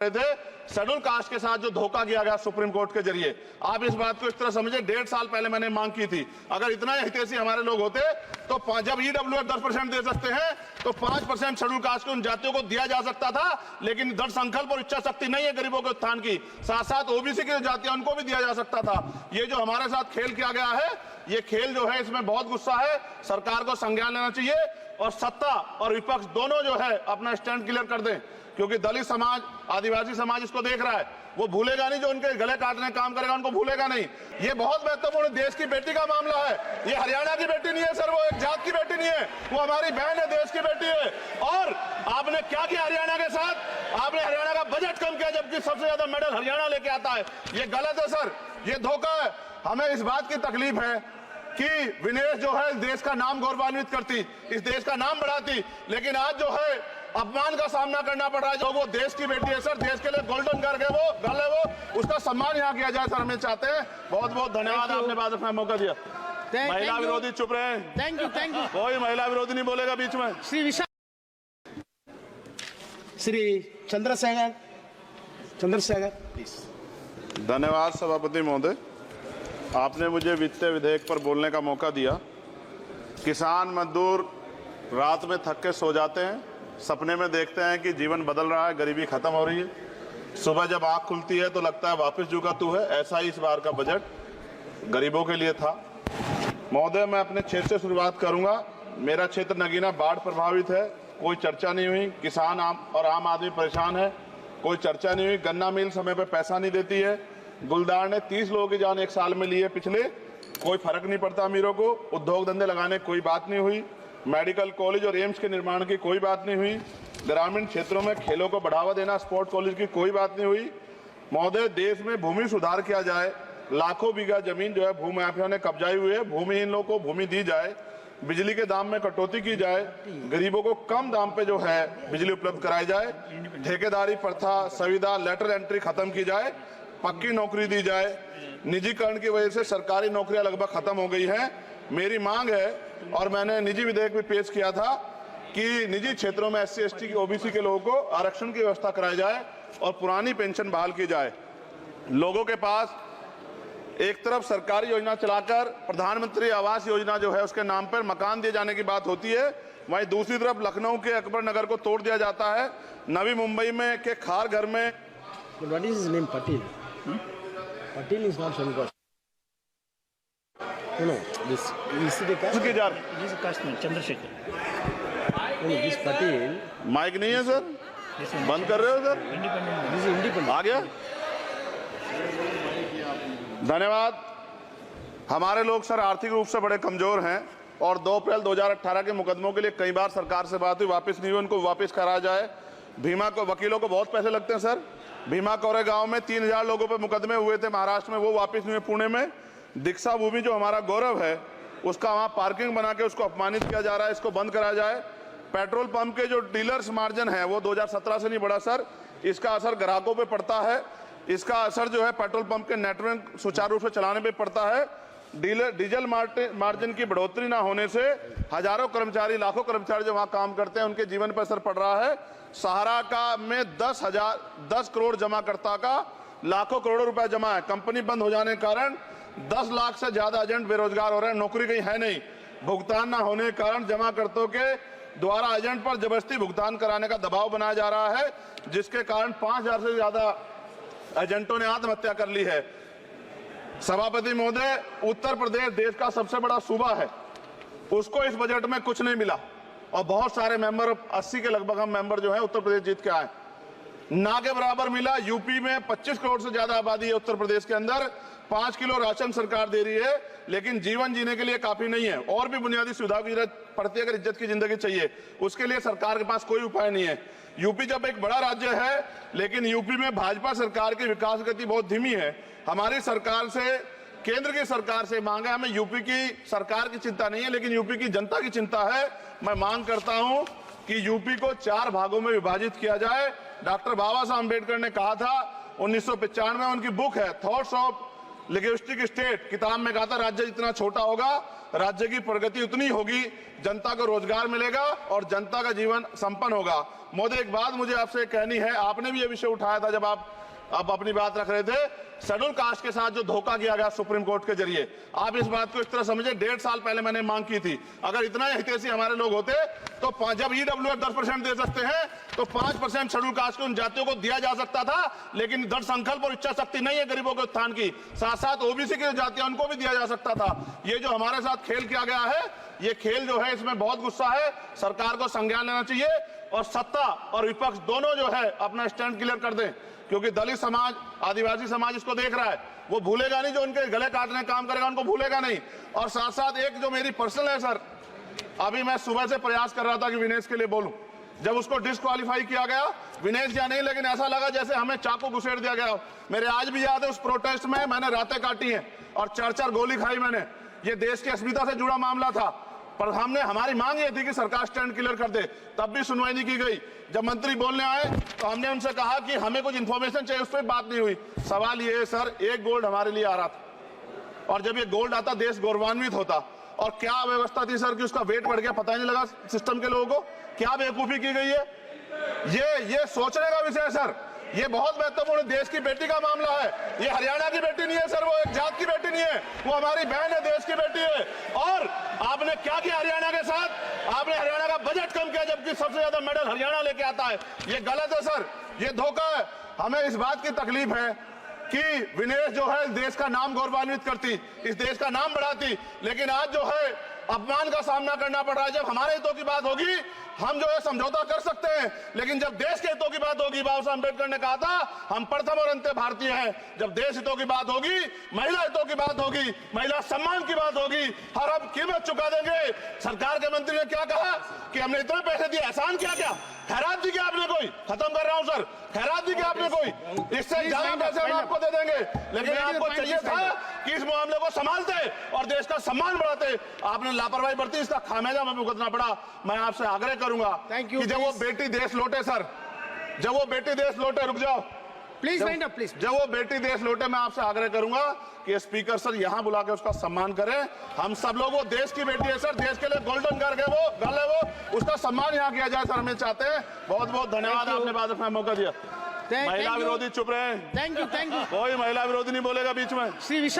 थे schedule caste के साथ जो धोखा किया गया सुप्रीम कोर्ट के जरिए। आप इस बात को इस तरह समझे, 1.5 साल पहले मैंने मांग की थी, अगर इतना हितैषी हमारे लोग होते तो जब ईडब्ल्यूएफ 10% दे सकते हैं तो 5% शेड्यूल कास्ट के उन जातियों को दिया जा सकता था, लेकिन दृढ़ संकल्प और इच्छा शक्ति नहीं है गरीबों के उत्थान की। साथ साथ ओबीसी की जो जातियां उनको भी दिया जा सकता था। ये जो हमारे साथ खेल किया गया है, ये खेल जो है इसमें बहुत गुस्सा है, सरकार को संज्ञान लेना चाहिए और सत्ता और विपक्ष दोनों जो है अपना स्टैंड क्लियर कर दें, क्योंकि दलित समाज, आदिवासी समाज इसको देख रहा है। वो भूलेगा नहीं, जो उनके गले काटने का काम करेगा उनको भूलेगा नहीं। ये बहुत महत्वपूर्ण देश की बेटी का मामला है। ये हरियाणा की बेटी नहीं है सर, वो एक जात की बेटी नहीं है, वो हमारी बहन है, देश की बेटी है। और आपने क्या किया हरियाणा के साथ? आपने हरियाणा का बजट कम किया, जबकि सबसे ज्यादा मेडल हरियाणा लेके आता है। ये गलत है सर, ये धोखा है। हमें इस बात की तकलीफ है कि विनेश जो है देश का नाम गौरवान्वित करती, इस देश का नाम बढ़ाती, लेकिन आज जो है अपमान का सामना करना पड़ रहा है। जो वो देश की बेटी है सर, देश के लिए गोल्डन गर्ल है वो, उसका सम्मान यहाँ किया जाए सर, हमें चाहते हैं। बहुत बहुत धन्यवाद, आपने बात रखने का मौका दिया। महिला विरोधी चुप रहे। Thank you. कोई महिला विरोधी नहीं बोलेगा बीच में। श्री चंद्रशेखर प्लीज। धन्यवाद सभापति महोदय, आपने मुझे वित्तीय विधेयक पर बोलने का मौका दिया। किसान मजदूर रात में थक के सो जाते हैं, सपने में देखते हैं कि जीवन बदल रहा है, गरीबी खत्म हो रही है। सुबह जब आँख खुलती है तो लगता है वापस झुका तू है। ऐसा ही इस बार का बजट गरीबों के लिए था। महोदय, मैं अपने क्षेत्र से शुरुआत करूंगा। मेरा क्षेत्र नगीना बाढ़ प्रभावित है, कोई चर्चा नहीं हुई। किसान और आम आदमी परेशान है, कोई चर्चा नहीं हुई। गन्ना मिल समय पर पैसा नहीं देती है। गुलदार ने 30 लोगों की जान एक साल में ली है पिछले, कोई फर्क नहीं पड़ता अमीरों को। उद्योग धंधे लगाने की कोई बात नहीं हुई। मेडिकल कॉलेज और एम्स के निर्माण की कोई बात नहीं हुई। ग्रामीण क्षेत्रों में खेलों को बढ़ावा देना, स्पोर्ट कॉलेज की कोई बात नहीं हुई। महोदय, देश में भूमि सुधार किया जाए, लाखों बीघा जमीन जो है भूमाफिया ने कब्जाई हुई है, भूमिहीन लोगों को भूमि दी जाए, बिजली के दाम में कटौती की जाए, गरीबों को कम दाम पे जो है बिजली उपलब्ध कराई जाए, ठेकेदारी प्रथा, संविदा, लेटर एंट्री खत्म की जाए, पक्की नौकरी दी जाए। निजीकरण की वजह से सरकारी नौकरियां लगभग खत्म हो गई हैं। मेरी मांग है, और मैंने निजी विधेयक भी पेश किया था, कि निजी क्षेत्रों में SC ST OBC के लोगों को आरक्षण की व्यवस्था कराई जाए और पुरानी पेंशन बहाल की जाए। लोगों के पास एक तरफ सरकारी योजना चलाकर प्रधानमंत्री आवास योजना जो है उसके नाम पर मकान दिए जाने की बात होती है, वहीं दूसरी तरफ लखनऊ के अकबर नगर को तोड़ दिया जाता है। नवी मुंबई में के खार घर में What is his name? Patil. Patil is not some cost. No, this is the caste. उसकी जान This is Kashmir, Chandrasekhar. No, this Patil. Mike नहीं है सर, बंद कर रहे हो sir? Independent. This is independent. आ गया। धन्यवाद। हमारे लोग सर आर्थिक रूप से बड़े कमजोर हैं और 2 अप्रैल 2018 के मुकदमों के लिए कई बार सरकार से बात हुई, वापस नहीं हुई, उनको वापस कराया जाए। भीमा को वकीलों को बहुत पैसे लगते हैं सर। भीमा कोरे गांव में 3000 लोगों पर मुकदमे हुए थे महाराष्ट्र में, वो वापस नहीं हुए। पुणे में दीक्षा भूमि जो हमारा गौरव है, उसका वहां पार्किंग बना के उसको अपमानित किया जा रहा है, इसको बंद कराया जाए। पेट्रोल पंप के जो डीलर्स मार्जिन है वो 2017 से नहीं बढ़ा सर, इसका असर ग्राहकों पे पड़ता है। इसका असर जो है पेट्रोल पंप के नेटवर्क सुचारू रूप से चलाने पे पड़ता है। डीजल मार्जिन की बढ़ोतरी ना होने से हजारों कर्मचारी, लाखों कर्मचारी जो वहां काम करते हैं उनके जीवन पर असर पड़ रहा है। सहारा का में 10 करोड़ जमाकर्ता का लाखों करोड़ों रुपए जमा है। कंपनी बंद हो जाने के कारण 10 लाख से ज्यादा एजेंट बेरोजगार हो रहे हैं, नौकरी कहीं है नहीं। भुगतान ना होने के कारण जमाकर्ताओं के द्वारा एजेंट पर जबरदस्ती भुगतान कराने का दबाव बनाया जा रहा है, जिसके कारण 5000 से ज्यादा एजेंटों ने आत्महत्या कर ली है। सभापति महोदय, उत्तर प्रदेश देश का सबसे बड़ा सूबा है, उसको इस बजट में कुछ नहीं मिला और बहुत सारे मेंबर, 80 के लगभग हम मेंबर जो है उत्तर प्रदेश जीत के आए, ना के बराबर मिला। यूपी में 25 करोड़ से ज्यादा आबादी है उत्तर प्रदेश के अंदर, 5 किलो राशन सरकार दे रही है, लेकिन जीवन जीने के लिए काफी नहीं है। और भी बुनियादी सुविधाओं की जरूरत पड़ती है अगर इज्जत की जिंदगी चाहिए, उसके लिए सरकार के पास कोई उपाय नहीं है। यूपी जब एक बड़ा राज्य है, लेकिन यूपी में भाजपा सरकार की विकास गति बहुत धीमी है। हमारी सरकार से, केंद्र की सरकार से मांग है, हमें यूपी की सरकार की चिंता नहीं है, लेकिन यूपी की जनता की चिंता है। मैं मांग करता हूं कि यूपी को 4 भागों में विभाजित किया जाए। डॉक्टर बाबा साहब अम्बेडकर ने कहा था 1995 में, उनकी बुक है थॉट्स ऑफ लिंग्विस्टिक स्टेट, किताब में कहा था राज्य जितना छोटा होगा राज्य की प्रगति उतनी होगी, जनता को रोजगार मिलेगा और जनता का जीवन संपन्न होगा। मोदी, एक बात मुझे आपसे कहनी है, आपने भी ये विषय उठाया था जब आप अपनी बात रख रहे थे, शेड्यूल कास्ट के साथ जो धोखा किया गया सुप्रीम कोर्ट के जरिए, आप इस बात को इस तरह समझे, 1.5 साल पहले मैंने मांग की थी, अगर इतना हितैषी हमारे लोग होते तो जब ईडब्ल्यूएफ 10% दे सकते हैं तो 5% शेड्यूल कास्ट के उन जातियों को दिया जा सकता था, लेकिन दृढ़ संकल्प और इच्छा शक्ति नहीं है गरीबों के उत्थान की, साथ साथ ओबीसी की जातियां उनको भी दिया जा सकता था। ये जो हमारे साथ खेल किया गया है, ये खेल जो है इसमें बहुत गुस्सा है, सरकार को संज्ञान लेना चाहिए और सत्ता और विपक्ष दोनों जो है अपना स्टैंड क्लियर कर दें, क्योंकि दलित समाज, आदिवासी समाज इसको देख रहा है, वो भूलेगा नहीं, जो उनके गले काटने का काम करेगा उनको भूलेगा नहीं। और साथ साथ एक जो मेरी पर्सनल है सर, अभी मैं सुबह से प्रयास कर रहा था कि विनेश के लिए बोलूं, जब उसको डिस्क्वालीफाई किया गया, विनेश या नहीं, लेकिन ऐसा लगा जैसे हमें चाकू घुसेड़ दिया गया। मेरे आज भी याद है उस प्रोटेस्ट में मैंने रातें काटी हैं और 4-4 गोली खाई मैंने। ये देश की अस्मिता से जुड़ा मामला था, पर हमने, हमारी मांग ये थी कि सरकार स्टैंड क्लियर कर दे, तब भी सुनवाई नहीं की गई। जब मंत्री बोलने आए तो हमने उनसे कहा कि हमें कुछ इंफॉर्मेशन चाहिए, उस पर बात नहीं हुई। सवाल ये है सर, एक गोल्ड हमारे लिए आ रहा था और जब ये गोल्ड आता देश गौरवान्वित होता, और क्या व्यवस्था थी सर कि उसका वेट बढ़ गया, पता ही नहीं लगा सिस्टम के लोगों को, क्या बेवकूफी की गई है। ये सोचने का विषय है सर, ये बहुत महत्वपूर्ण, देश की बेटी का मामला है, ये हरियाणा की बेटी नहीं है सर, वो एक जात की बेटी नहीं है, वो हमारी बहन है, देश की बेटी है। और आपने क्या किया हरियाणा के साथ, आपने हरियाणा का बजट कम किया, जबकि सबसे ज्यादा मेडल हरियाणा लेके आता है। ये गलत है सर, ये धोखा है। हमें इस बात की तकलीफ है कि विनेश जो है इस देश का नाम गौरवान्वित करती, इस देश का नाम बढ़ाती, लेकिन आज जो है अपमान का सामना करना पड़ रहा है। जब हमारे हितों की बात होगी हम जो है समझौता कर सकते हैं, लेकिन जब देश के हितों की बात होगी, बाबा साहब अम्बेडकर ने कहा था हम प्रथम और अंत्य भारतीय हैं, जब देश हितों की बात होगी, महिला हितों की बात होगी, महिला सम्मान की बात होगी, हर हम कीमत चुका देंगे। सरकार के मंत्री ने क्या कहा कि हमने इतने पैसे दिए, एहसान क्या खैरात दी क्या आपने कोई, खत्म कर रहा हूं सर, खैरात दी क्या आपने कोई, इससे ज्यादा पैसे हम आपको दे देंगे, लेकिन आपको चाहिए था कि इस मामले को संभालते और देश का सम्मान बढ़ाते, आपने लापरवाही बरती, इसका खामियाजा हमें भुगतना पड़ा। मैं आपसे आग्रह करूंगा कि जब वो बेटी देश लौटे सर, जब वो बेटी देश लौटे, रुक जाओ प्लीज वाइंड अप प्लीज, जब वो बेटी देश लौटे, मैं आपसे आग्रह करूंगा कि स्पीकर सर यहां बुला के उसका सम्मान करें। हम सब लोग, वो देश की बेटी है सर, देश के लिए गोल्डन गर्ल है वो, उसका सम्मान यहां किया जाए सर, हमें चाहते हैं। बहुत बहुत धन्यवाद, आपने बात रखने का मौका दिया। महिला विरोधी चुप रहे, थैंक यू कोई महिला विरोधी नहीं बोलेगा बीच में। श्री विशाल।